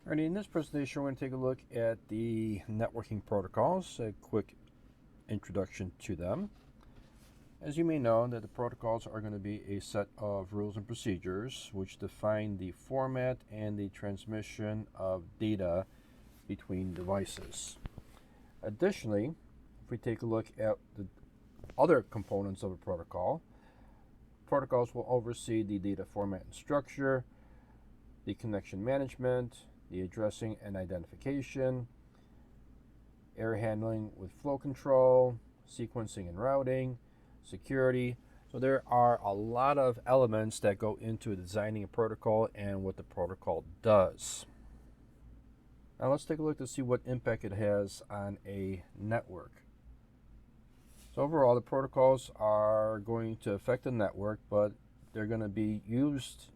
Alright, in this presentation, we're going to take a look at the networking protocols, a quick introduction to them. As you may know, that the protocols are going to be a set of rules and procedures which define the format and the transmission of data between devices. Additionally, if we take a look at the other components of a protocol, protocols will oversee the data format and structure, the connection management, the addressing and identification, error handling with flow control, sequencing and routing, security. So there are a lot of elements that go into designing a protocol and what the protocol does. Now let's take a look to see what impact it has on a network. So overall, the protocols are going to affect the network, but they're going to be used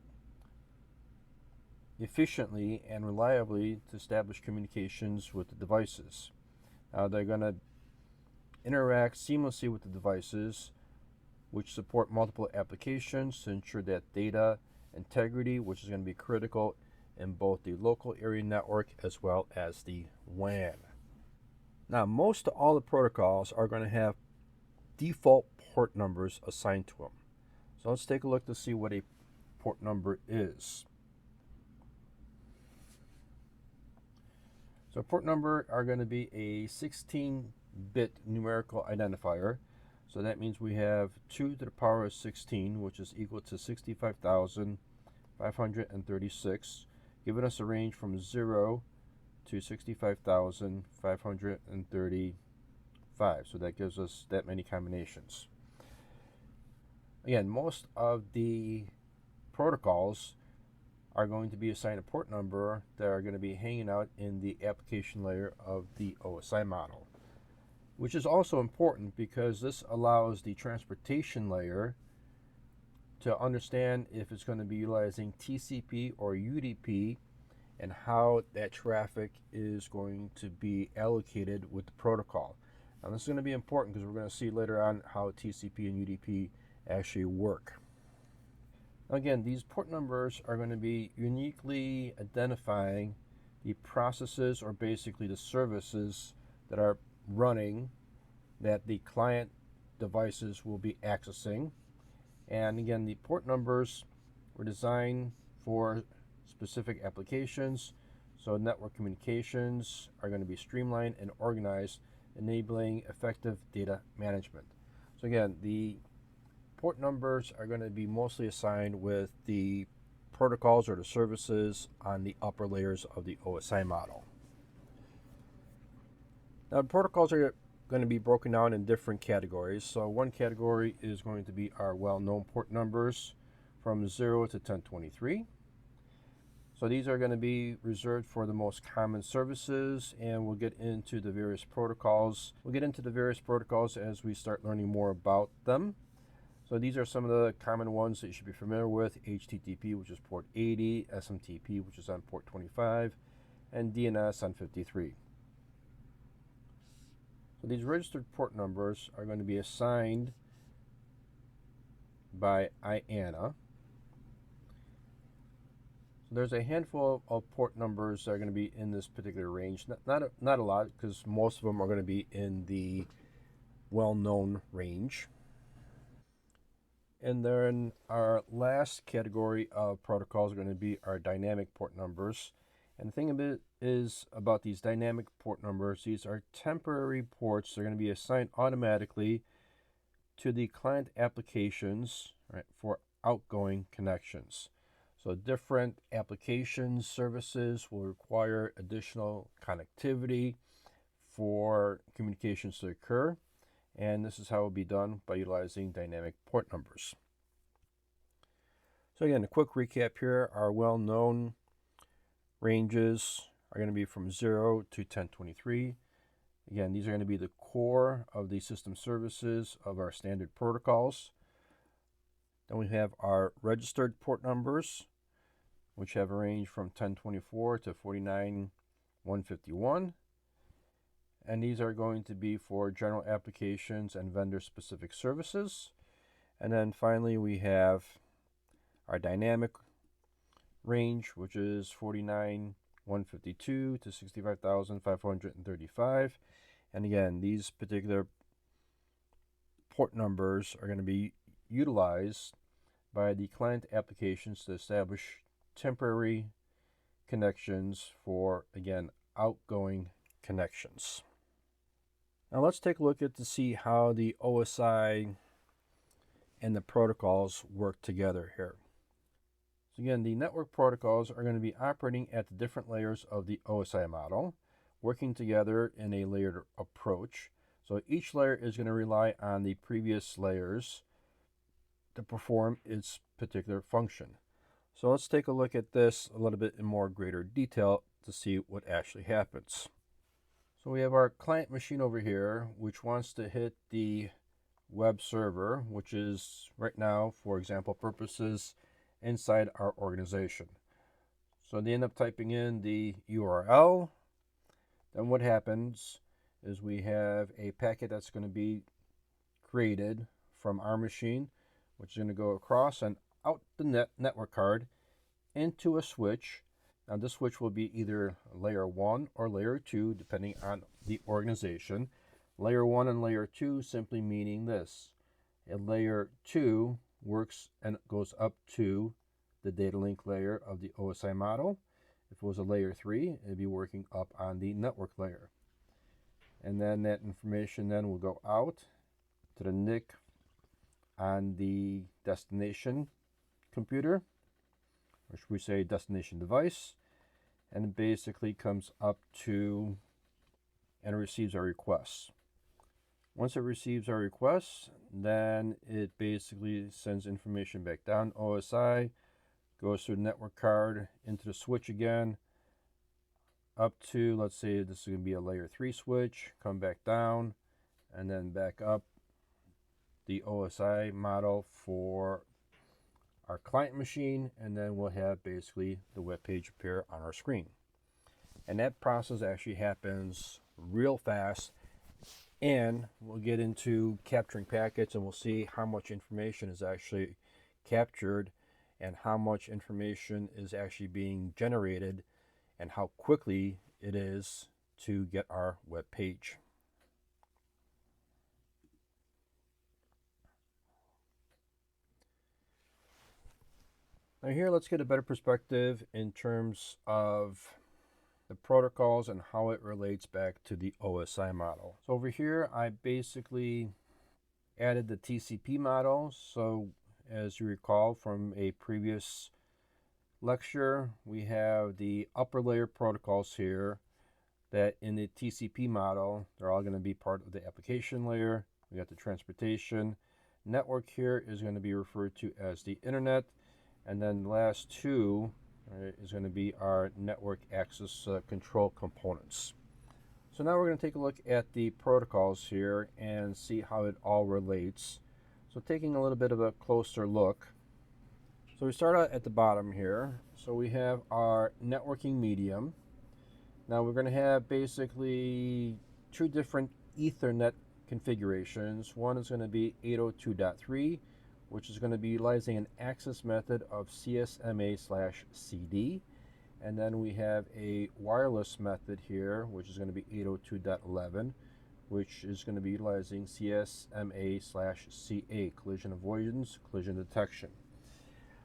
efficiently and reliably to establish communications with the devices. They're going to interact seamlessly with the devices, which support multiple applications to ensure that data integrity, which is going to be critical in both the local area network as well as the WAN. Now, most all the protocols are going to have default port numbers assigned to them. So let's take a look to see what a port number is. So port number are going to be a 16-bit numerical identifier. So that means we have 2 to the power of 16, which is equal to 65,536, giving us a range from 0 to 65,535. So that gives us that many combinations. Again, most of the protocols are going to be assigned a port number that are going to be hanging out in the application layer of the OSI model, which is also important because this allows the transportation layer to understand if it's going to be utilizing TCP or UDP and how that traffic is going to be allocated with the protocol. Now this is going to be important because we're going to see later on how TCP and UDP actually work. Again, these port numbers are going to be uniquely identifying the processes or basically the services that are running that the client devices will be accessing. And again, the port numbers were designed for specific applications, so network communications are going to be streamlined and organized, enabling effective data management. So again, the port numbers are going to be mostly assigned with the protocols or the services on the upper layers of the OSI model. Now, the protocols are going to be broken down in different categories. So one category is going to be our well-known port numbers from 0 to 1023. So these are going to be reserved for the most common services, and we'll get into the various protocols. We'll get into the various protocols as we start learning more about them. So these are some of the common ones that you should be familiar with: HTTP, which is port 80, SMTP, which is on port 25, and DNS on 53. So these registered port numbers are going to be assigned by IANA. So there's a handful of port numbers that are going to be in this particular range. Not a lot, because most of them are going to be in the well-known range. And then our last category of protocols are going to be our dynamic port numbers. And the thing about these dynamic port numbers, these are temporary ports. They're going to be assigned automatically to the client applications, right, for outgoing connections. So different applications, services will require additional connectivity for communications to occur. And this is how it will be done by utilizing dynamic port numbers. So again, a quick recap here. Our well-known ranges are going to be from 0 to 1023. Again, these are going to be the core of the system services of our standard protocols. Then we have our registered port numbers, which have a range from 1024 to 49151. And these are going to be for general applications and vendor-specific services. And then finally, we have our dynamic range, which is 49 152 to 65,535. And again, these particular port numbers are going to be utilized by the client applications to establish temporary connections for, again, outgoing connections. Now let's take a look at to see how the OSI and the protocols work together here. So again, the network protocols are going to be operating at the different layers of the OSI model, working together in a layered approach. So each layer is going to rely on the previous layers to perform its particular function. So let's take a look at this a little bit in more greater detail to see what actually happens. So we have our client machine over here, which wants to hit the web server, which is right now, for example purposes, inside our organization. So they end up typing in the URL. Then what happens is we have a packet that's going to be created from our machine, which is going to go across and out the network card into a switch. Now this switch will be either layer 1 or layer 2, depending on the organization. Layer 1 and layer 2 simply meaning this: a layer 2 works and goes up to the data link layer of the OSI model. If it was a layer 3, it'd be working up on the network layer. And then that information then will go out to the NIC on the destination computer, or should we say destination device, and it basically comes up to and receives our requests. Once it receives our requests, then it basically sends information back down OSI, goes through the network card into the switch again, up to, let's say this is going to be a layer 3 switch, come back down, and then back up the OSI model for our client machine, and then we'll have basically the web page appear on our screen. And that process actually happens real fast, and we'll get into capturing packets and we'll see how much information is actually captured and how much information is actually being generated and how quickly it is to get our web page. Now here, let's get a better perspective in terms of the protocols and how it relates back to the OSI model. So over here, I basically added the TCP model. So as you recall from a previous lecture, we have the upper layer protocols here that in the TCP model, they're all going to be part of the application layer. We got the transportation network here is going to be referred to as the internet. And then the last two is going to be our network access control components. So now we're going to take a look at the protocols here and see how it all relates. So taking a little bit of a closer look. So we start out at the bottom here. So we have our networking medium. Now we're going to have basically two different Ethernet configurations. One is going to be 802.3, which is going to be utilizing an access method of CSMA/CD. And then we have a wireless method here, which is going to be 802.11, which is going to be utilizing CSMA/CA, collision avoidance, collision detection.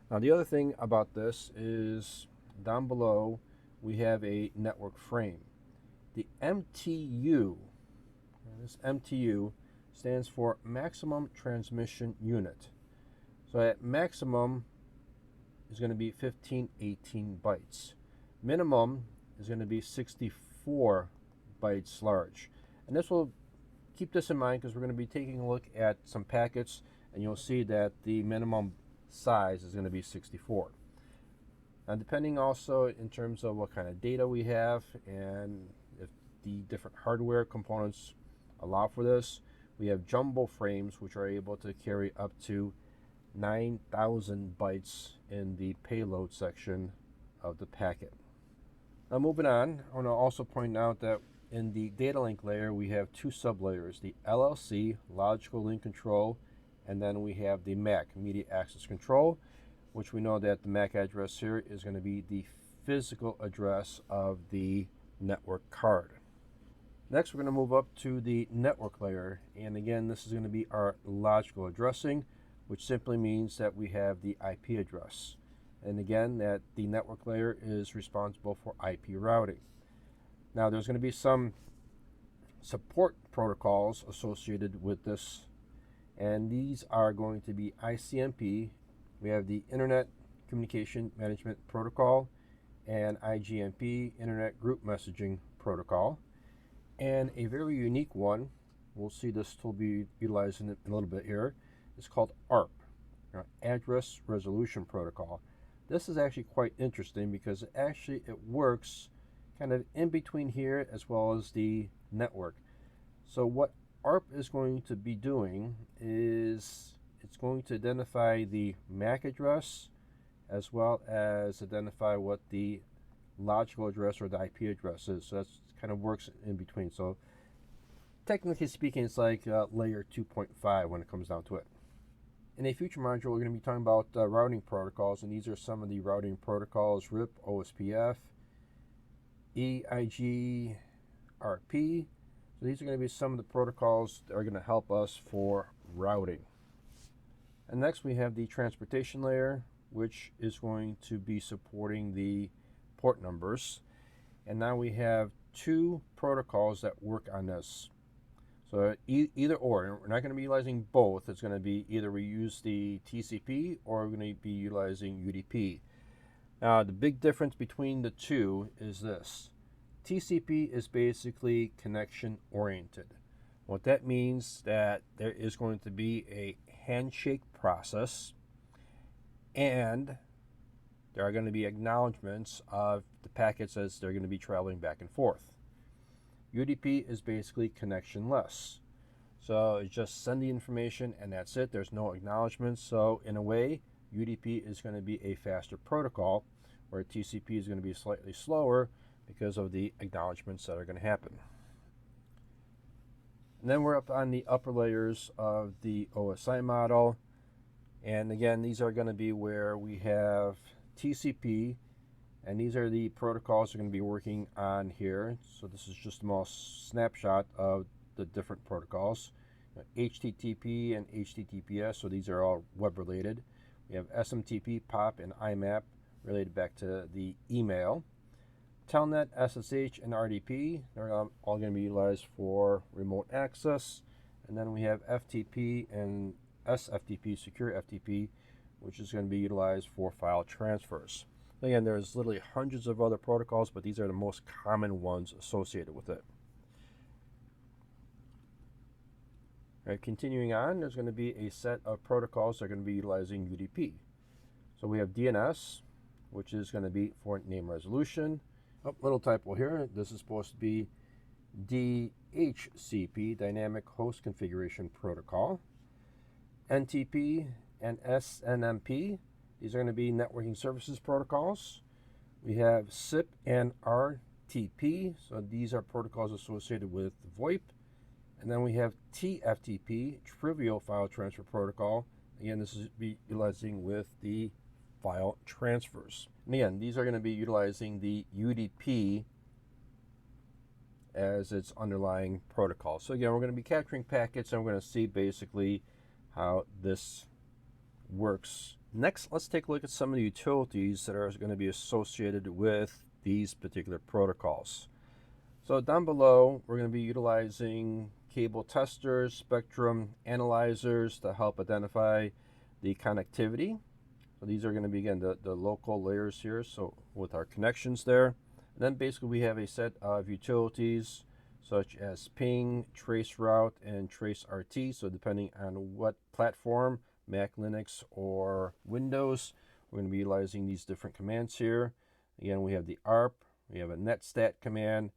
Now the other thing about this is down below we have a network frame. The MTU, and this MTU stands for maximum transmission unit. So at maximum is going to be 1518 bytes. Minimum is going to be 64 bytes large. And this will keep this in mind because we're going to be taking a look at some packets, and you'll see that the minimum size is going to be 64. Now depending also in terms of what kind of data we have and if the different hardware components allow for this, we have jumbo frames which are able to carry up to 9,000 bytes in the payload section of the packet. Now moving on, I want to also point out that in the data link layer we have two sublayers, the LLC, logical link control, and then we have the MAC, media access control, which we know that the MAC address here is going to be the physical address of the network card. Next, we're going to move up to the network layer, and again, this is going to be our logical addressing, which simply means that we have the IP address. And again, that the network layer is responsible for IP routing. Now, there's going to be some support protocols associated with this, and these are going to be ICMP. We have the Internet Communication Management Protocol and IGMP, Internet Group Messaging Protocol. And a very unique one, we'll see this tool be utilized in a little bit here, is called ARP, Address Resolution Protocol. This is actually quite interesting because it works kind of in between here as well as the network. So what ARP is going to be doing is it's going to identify the MAC address as well as identify what the logical address or the IP address is. So that's kind of works in between. So technically speaking, it's like layer 2.5 when it comes down to it. In a future module, we're going to be talking about routing protocols, and these are some of the routing protocols: RIP, OSPF, EIG, RP. So these are going to be some of the protocols that are going to help us for routing. And next we have the transportation layer, which is going to be supporting the port numbers. And now we have two protocols that work on this. So either or, we're not going to be utilizing both. It's going to be either we use the TCP or we're going to be utilizing UDP. Now the big difference between the two is this. TCP is basically connection oriented. What that means that there is going to be a handshake process, and there are going to be acknowledgments of the packets as they're going to be traveling back and forth. UDP is basically connectionless. So it's just send the information and that's it. There's no acknowledgments. So in a way, UDP is going to be a faster protocol, where TCP is going to be slightly slower because of the acknowledgments that are going to happen. And then we're up on the upper layers of the OSI model. And again, these are going to be where we have TCP, and these are the protocols we're going to be working on here. So this is just a small snapshot of the different protocols. HTTP and HTTPS, so these are all web related. We have SMTP, POP, and IMAP related back to the email. Telnet, SSH, and RDP, they're all going to be utilized for remote access. And then we have FTP and SFTP, secure FTP, which is going to be utilized for file transfers. Again, there's literally hundreds of other protocols, but these are the most common ones associated with it. All right, continuing on, there's going to be a set of protocols that are going to be utilizing UDP. So we have DNS, which is going to be for name resolution. Oh, little typo here. This is supposed to be DHCP, Dynamic Host Configuration Protocol. NTP and SNMP, these are going to be networking services protocols. We have SIP and RTP, so these are protocols associated with VoIP. And then we have TFTP, Trivial File Transfer Protocol. Again, this is be utilizing with the file transfers. And again, these are going to be utilizing the UDP as its underlying protocol. So again, we're going to be capturing packets, and we're going to see basically how this works. Next, let's take a look at some of the utilities that are going to be associated with these particular protocols. So down below, we're going to be utilizing cable testers, spectrum analyzers to help identify the connectivity. So these are going to be, again, the local layers here, so with our connections there. And then basically we have a set of utilities such as ping, traceroute, and traceRT. So depending on what platform, Mac, Linux, or Windows, we're going to be utilizing these different commands here. Again, we have the ARP, we have a netstat command,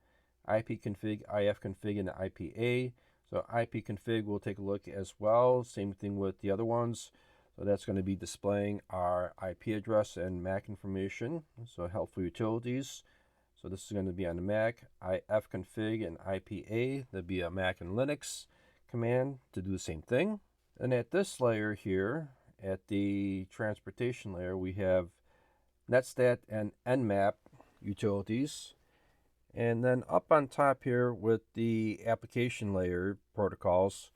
ipconfig, ifconfig, and the IPA. So ipconfig we'll take a look as well. Same thing with the other ones. So that's going to be displaying our IP address and MAC information. So helpful utilities. So this is going to be on the Mac, ifconfig, and IPA. That'd be a Mac and Linux command to do the same thing. And at this layer here, at the transportation layer, we have netstat and nmap. utilities. And then up on top here with the application layer protocols.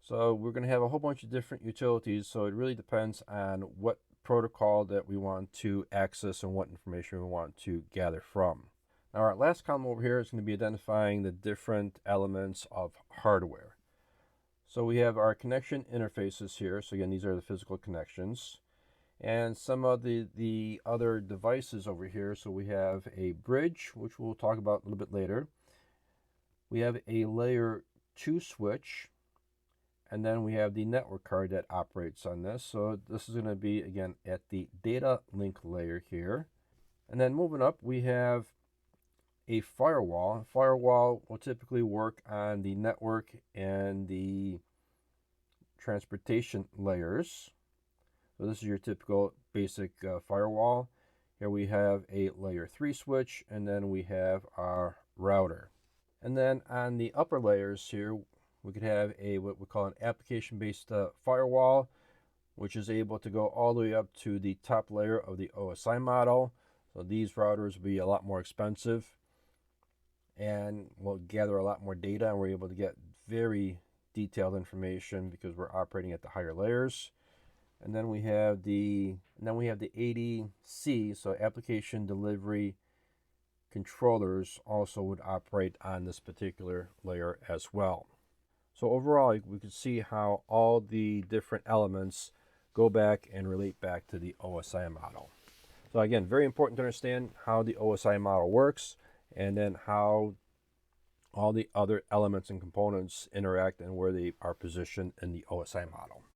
So we're going to have a whole bunch of different utilities. So it really depends on what protocol that we want to access and what information we want to gather from. Now our last column over here is going to be identifying the different elements of hardware. So we have our connection interfaces here. So again, these are the physical connections. And some of the other devices over here. So we have a bridge, which we'll talk about a little bit later. We have a layer 2 switch. And then we have the network card that operates on this. So this is going to be, again, at the data link layer here. And then moving up, we have a firewall. A firewall will typically work on the network and the transportation layers. So this is your typical basic firewall. Here we have a layer 3 switch, and then we have our router. And then on the upper layers here, we could have a what we call an application-based firewall, which is able to go all the way up to the top layer of the OSI model. So these routers will be a lot more expensive and will gather a lot more data, and we're able to get very detailed information because we're operating at the higher layers. And then we have the ADC, so application delivery controllers also would operate on this particular layer as well. So overall, we can see how all the different elements go back and relate back to the OSI model. So again, very important to understand how the OSI model works and then how all the other elements and components interact and where they are positioned in the OSI model.